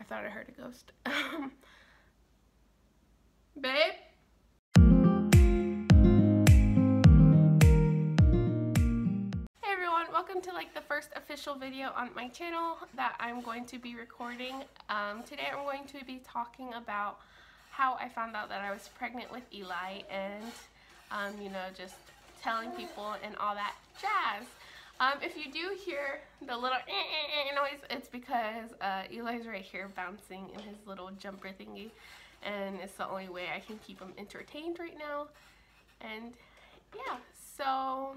thought I heard a ghost. Babe? Hey everyone, welcome to like the first official video on my channel that I'm going to be recording. Today I'm going to be talking about how I found out that I was pregnant with Eli and, you know, just telling people and all that jazz. If you do hear the little noise, it's because Eli's right here bouncing in his little jumper thingy, and it's the only way I can keep him entertained right now. And yeah, so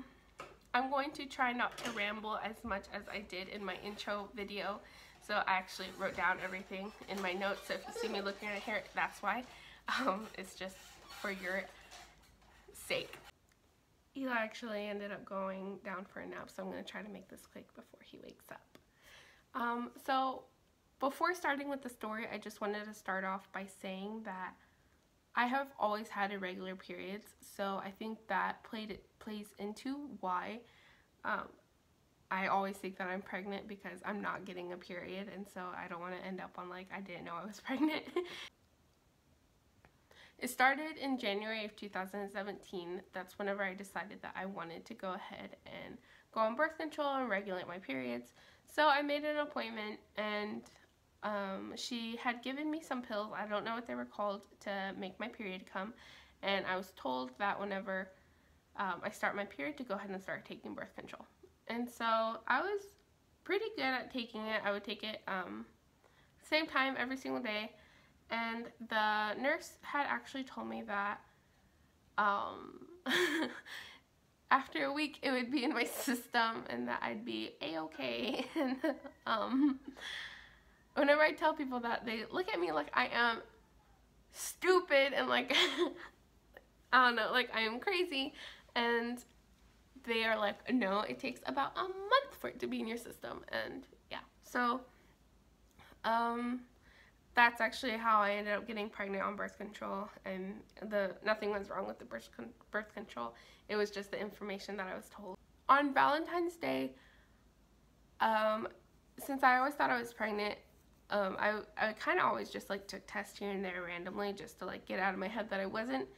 I'm going to try not to ramble as much as I did in my intro video. So I actually wrote down everything in my notes, so if you see me looking at here, that's why. It's just for your sake. Eli actually ended up going down for a nap, so I'm going to try to make this quick before he wakes up. So before starting with the story, I just wanted to start off by saying that I have always had irregular periods, so I think that plays into why I always think that I'm pregnant, because I'm not getting a period, and so I don't want to end up on like I didn't know I was pregnant. It started in January of 2017. That's whenever I decided that I wanted to go ahead and go on birth control and regulate my periods. So I made an appointment, and she had given me some pills, I don't know what they were called, to make my period come. And I was told that whenever I start my period to go ahead and start taking birth control. And so I was pretty good at taking it. I would take it same time every single day. And the nurse had actually told me that after a week it would be in my system and that I'd be a-okay. And whenever I tell people that, they look at me like I am stupid and like I don't know, like I am crazy. And they are like, no, it takes about a month for it to be in your system. And yeah, so that's actually how I ended up getting pregnant on birth control, and nothing was wrong with the birth control. It was just the information that I was told. On Valentine's Day, since I always thought I was pregnant, I kind of always just like took tests here and there randomly just to like get out of my head that I wasn't.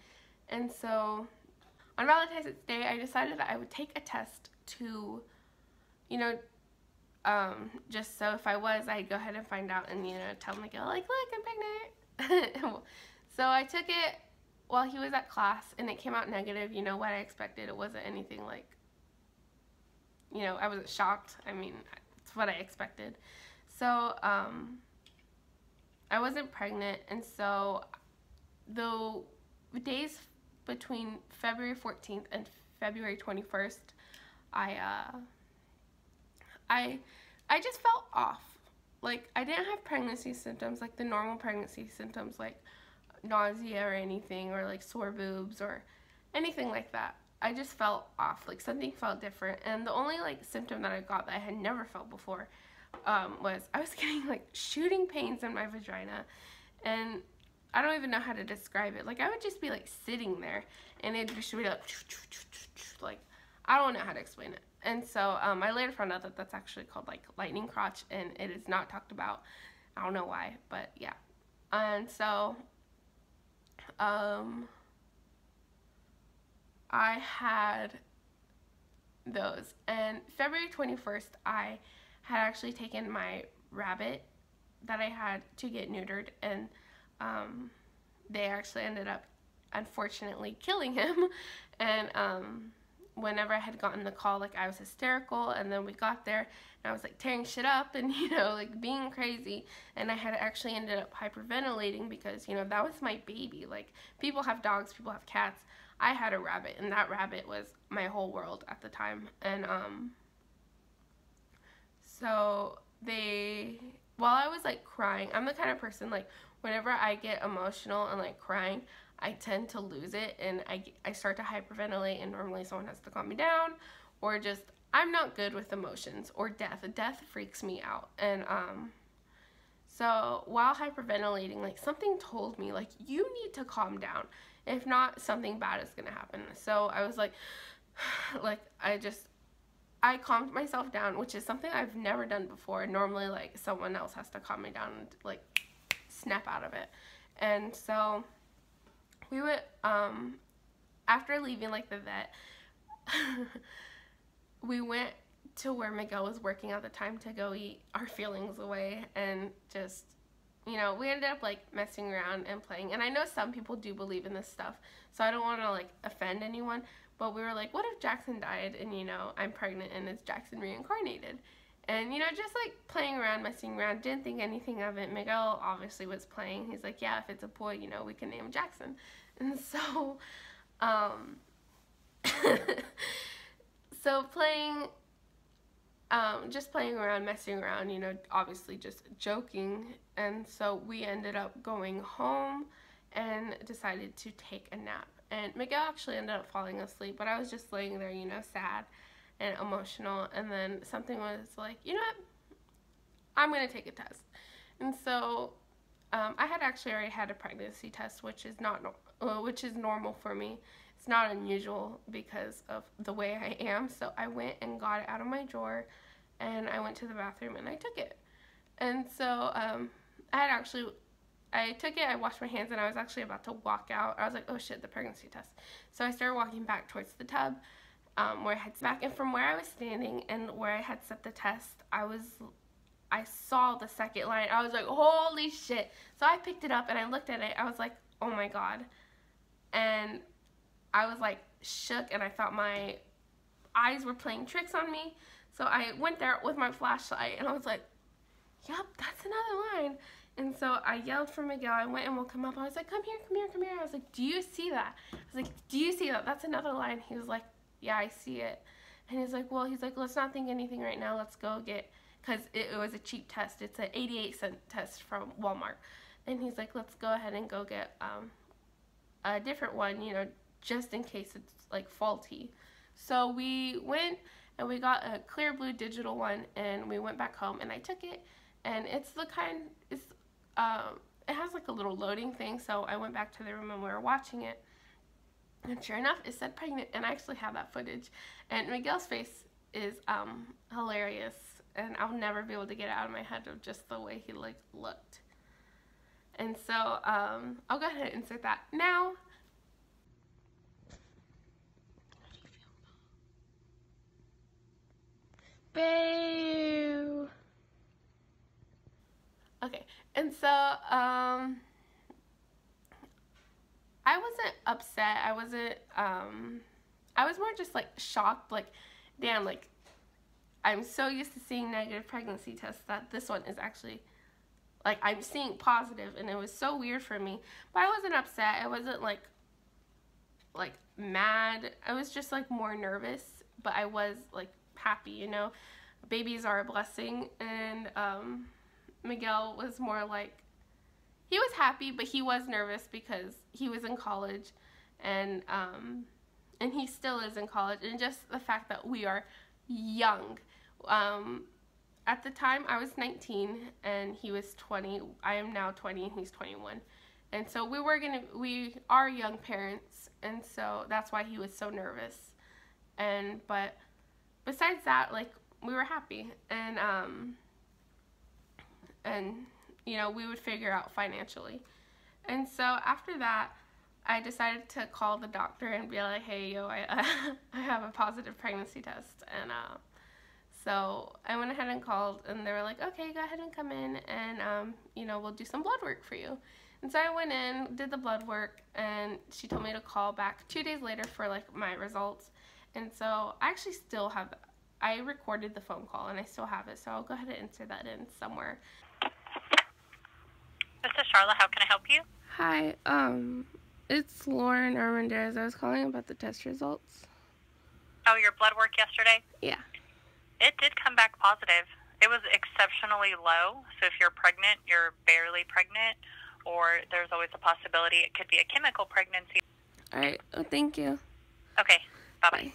And so on Valentine's Day, I decided that I would take a test to, you know, just so if I was, I'd go ahead and find out and, you know, tell him, like, look, I'm pregnant. So I took it while he was at class, and it came out negative. You know what I expected. It wasn't anything like, you know, I wasn't shocked. I mean, it's what I expected. So I wasn't pregnant, and so the days between February 14th and February 21st, I just felt off. Like, I didn't have pregnancy symptoms, like the normal pregnancy symptoms, like nausea or anything, or like sore boobs or anything like that. I just felt off, like something felt different. And the only like symptom that I got that I had never felt before was I was getting like shooting pains in my vagina, and I don't even know how to describe it. Like, I would just be like sitting there and it'd just be like I don't know how to explain it. And so I later found out that that's actually called like lightning crotch, and it is not talked about. I don't know why, but yeah. And so I had those, and February 21st I had actually taken my rabbit that I had to get neutered, and they actually ended up unfortunately killing him. And whenever I had gotten the call, like, I was hysterical, and then we got there and I was like tearing shit up and, you know, like being crazy, and I had actually ended up hyperventilating because, you know, that was my baby. Like, people have dogs, people have cats. I had a rabbit, and that rabbit was my whole world at the time. And so while I was like crying, I'm the kind of person, like, whenever I get emotional and like crying, I tend to lose it, and I start to hyperventilate, and normally someone has to calm me down, or just, I'm not good with emotions or death. Death freaks me out. And so while hyperventilating, like, something told me, like, you need to calm down. If not, something bad is gonna happen. So I was like I calmed myself down, which is something I've never done before. Normally, like, someone else has to calm me down and like snap out of it. And so we would, after leaving like the vet, we went to where Miguel was working at the time to go eat our feelings away, and just, you know, we ended up like messing around and playing. And I know some people do believe in this stuff, so I don't want to like offend anyone, but we were like, what if Jackson died and, you know, I'm pregnant and it's Jackson reincarnated? And, you know, just like playing around, messing around, didn't think anything of it. Miguel obviously was playing. He's like, yeah, if it's a boy, you know, we can name him Jackson. And so, so playing, just playing around, messing around, you know, obviously just joking. And so we ended up going home and decided to take a nap. And Miguel actually ended up falling asleep, but I was just laying there, you know, sad and emotional. And then something was like, you know what, I'm going to take a test. And so I had actually already had a pregnancy test, which is normal for me. It's not unusual because of the way I am. So I went and got it out of my drawer, and I went to the bathroom and I took it. And so I took it, I washed my hands, and I was actually about to walk out. I was like, oh shit, the pregnancy test. So I started walking back towards the tub, where I had back, and from where I was standing and where I had set the test, I saw the second line. I was like, holy shit. So I picked it up and I looked at it. I was like, oh my god. And I was like shook, and I thought my eyes were playing tricks on me. So I went there with my flashlight and I was like, yep, that's another line. And so I yelled for Miguel. I went and woke him up. I was like, come here, come here, come here. I was like, do you see that? I was like, do you see that? That's another line. He was like, yeah, I see it. And he's like, well, let's not think anything right now. Let's go get, because it was a cheap test. It's an 88-cent test from Walmart. And he's like, let's go ahead and go get a different one, you know, just in case it's like faulty. So we went and we got a clear blue digital one, and we went back home and I took it. And it's the kind, it has like a little loading thing. So I went back to the room and we were watching it. And sure enough, it said pregnant, and I actually have that footage. And Miguel's face is hilarious, and I'll never be able to get it out of my head of just the way he like looked. And so I'll go ahead and insert that now. Boo! Okay, and so I wasn't upset. I was more just like shocked, like, damn, like, I'm so used to seeing negative pregnancy tests that this one is actually, like, I'm seeing positive, and it was so weird for me. But I wasn't upset. I wasn't like mad. I was just like more nervous, but I was like happy, you know. Babies are a blessing. And Miguel was more like, he was happy, but he was nervous because he was in college, and he still is in college, and just the fact that we are young. At the time, I was 19 and he was 20. I am now 20 and he's 21. And so we are young parents, and so that's why he was so nervous. But besides that, like, we were happy, and you know, we would figure out financially. And so after that, I decided to call the doctor and be like, hey, yo, I have a positive pregnancy test. And so I went ahead and called, and they were like, okay, go ahead and come in, and you know, we'll do some blood work for you. And so I went in, did the blood work, and she told me to call back 2 days later for like my results. And so I actually still have, I recorded the phone call and I still have it, so I'll go ahead and insert that in somewhere. This is Charlotte. How can I help you? Hi, it's Lauren Armendez. I was calling about the test results. Oh, your blood work yesterday? Yeah. It did come back positive. It was exceptionally low, so if you're pregnant, you're barely pregnant, or there's always a possibility it could be a chemical pregnancy. All right. Oh, thank you. Okay. Bye-bye.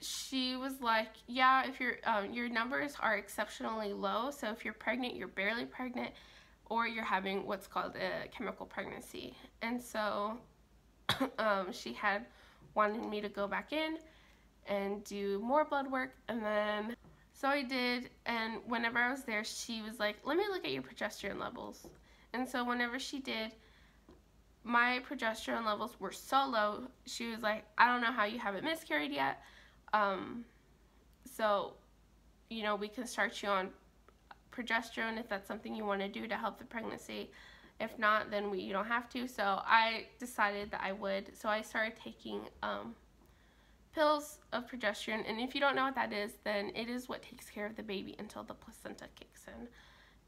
She was like, yeah, if your numbers are exceptionally low, so if you're pregnant, you're barely pregnant, or you're having what's called a chemical pregnancy. And so she wanted me to go back in and do more blood work, and then So I did, and whenever I was there, she was like, let me look at your progesterone levels. And so whenever she did, my progesterone levels were so low. She was like, I don't know how you haven't miscarried yet. So, you know, we can start you on progesterone if that's something you want to do to help the pregnancy. If not, then you don't have to. So I decided that I would. So I started taking pills of progesterone, and if you don't know what that is, then it is what takes care of the baby until the placenta kicks in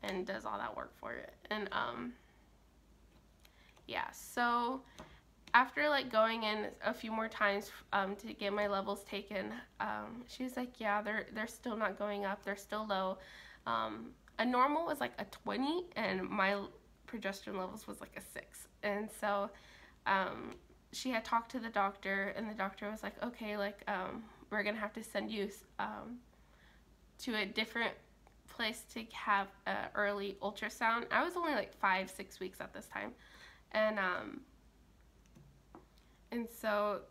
and does all that work for it. And yeah, so after like going in a few more times to get my levels taken, she was like, yeah, they're still not going up, they're still low. A normal was like a 20, and my progesterone levels was like a 6. And so she had talked to the doctor, and the doctor was like, okay, like we're gonna have to send you to a different place to have an early ultrasound. I was only like 5-6 weeks at this time, and so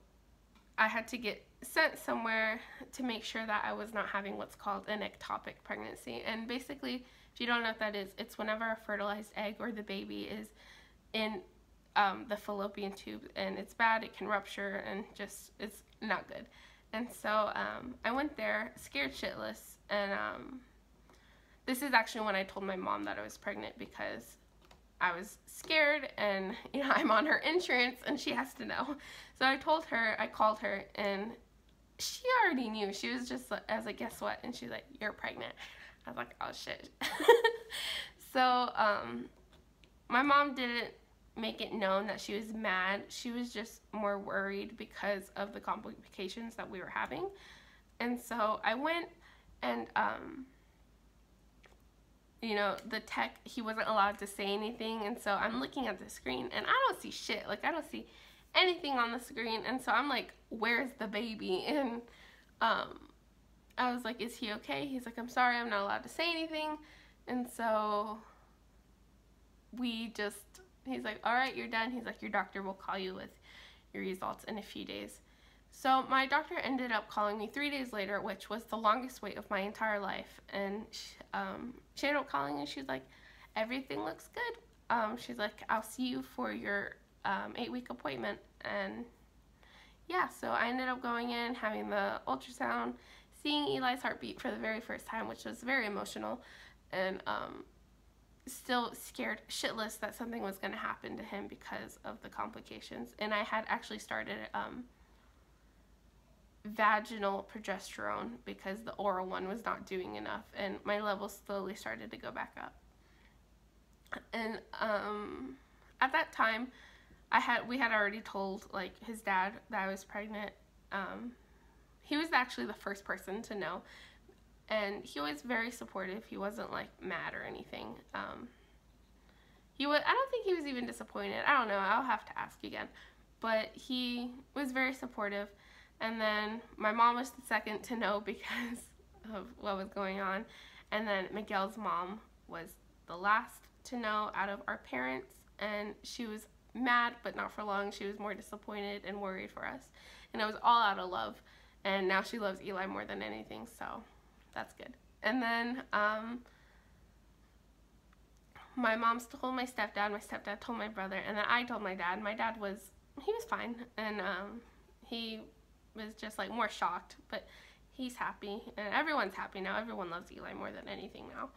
I had to get sent somewhere to make sure that I was not having what's called an ectopic pregnancy. And basically, if you don't know what that is, it's whenever a fertilized egg or the baby is in the fallopian tube, and it's bad, it can rupture, and just, it's not good. And so I went there scared shitless, and this is actually when I told my mom that I was pregnant, because I was scared, and you know, I'm on her insurance and she has to know. So I told her, I called her, and she already knew. She was just, I was like, guess what? And she's like, you're pregnant. I was like, oh shit. So my mom didn't make it known that she was mad. She was just more worried because of the complications that we were having. And so I went, and you know, the tech, he wasn't allowed to say anything, and so I'm looking at the screen, and I don't see shit. Like, I don't see anything on the screen, and so I'm like, where's the baby? And I was like, is he okay? He's like, I'm sorry, I'm not allowed to say anything. And so he's like, all right, you're done. He's like, your doctor will call you with your results in a few days. So my doctor ended up calling me 3 days later, which was the longest wait of my entire life. And she ended up calling, and she's like, everything looks good. She's like, I'll see you for your 8-week appointment. And yeah, so I ended up going in, having the ultrasound, seeing Eli's heartbeat for the very first time, which was very emotional, and still scared shitless that something was going to happen to him because of the complications. And I had actually started vaginal progesterone because the oral one was not doing enough, and my levels slowly started to go back up. And at that time, we had already told like his dad that I was pregnant. He was actually the first person to know, and he was very supportive. He wasn't like mad or anything. I don't think he was even disappointed. I don't know, I'll have to ask again, but he was very supportive. And then my mom was the second to know because of what was going on. And then Miguel's mom was the last to know out of our parents. And she was mad, but not for long. She was more disappointed and worried for us. And it was all out of love. And now she loves Eli more than anything, so that's good. And then my mom told my stepdad told my brother, and then I told my dad. My dad was fine. And he was just like more shocked, but he's happy, and everyone's happy now. Everyone loves Eli more than anything now.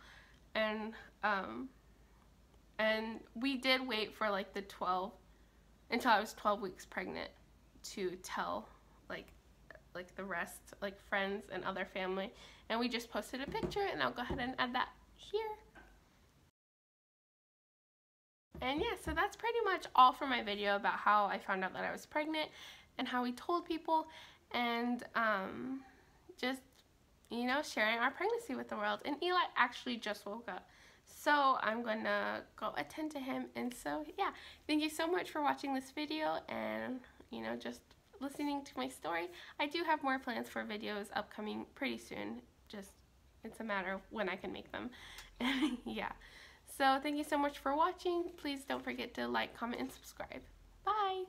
And we did wait for like until I was 12 weeks pregnant to tell like the rest, like friends and other family. And we just posted a picture, and I'll go ahead and add that here. And yeah, so that's pretty much all for my video about how I found out that I was pregnant and how we told people, and just, you know, sharing our pregnancy with the world. And Eli actually just woke up, so I'm gonna go attend to him. And so yeah, thank you so much for watching this video, and you know, just listening to my story. I do have more plans for videos upcoming pretty soon, just it's a matter of when I can make them. Yeah, so thank you so much for watching. Please don't forget to like, comment, and subscribe. Bye!